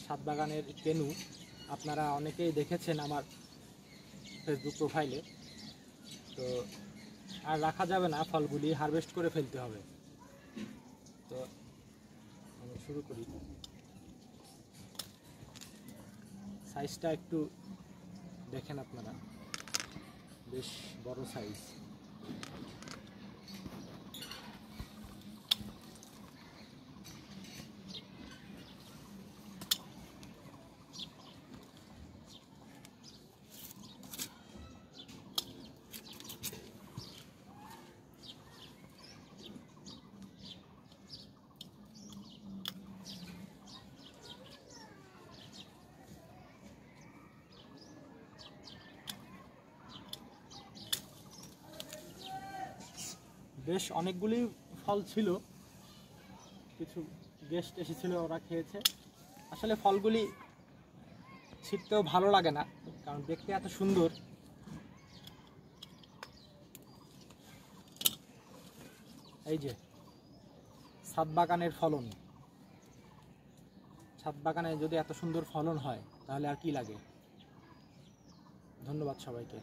ছাদ বাগানের কেনু আপনারা অনেকেই দেখেছেন আমার ফেসবুক প্রোফাইলে। তো আর রাখা যাবে না, ফলগুলি হারভেস্ট করে ফেলতে হবে। তো আমি শুরু করি। সাইজটা একটু দেখেন আপনারা, বেশ বড় সাইজ। বেশ অনেকগুলি ফল ছিল, কিছু গেস্ট এসেছিল, ওরা খেয়েছে। আসলে ফলগুলি ছিটতেও ভালো লাগে না, কারণ দেখতে এত সুন্দর। এই যে ছাদ বাগানের ফলন, ছাদ বাগানে যদি এত সুন্দর ফলন হয় তাহলে আর কি লাগে। ধন্যবাদ সবাইকে।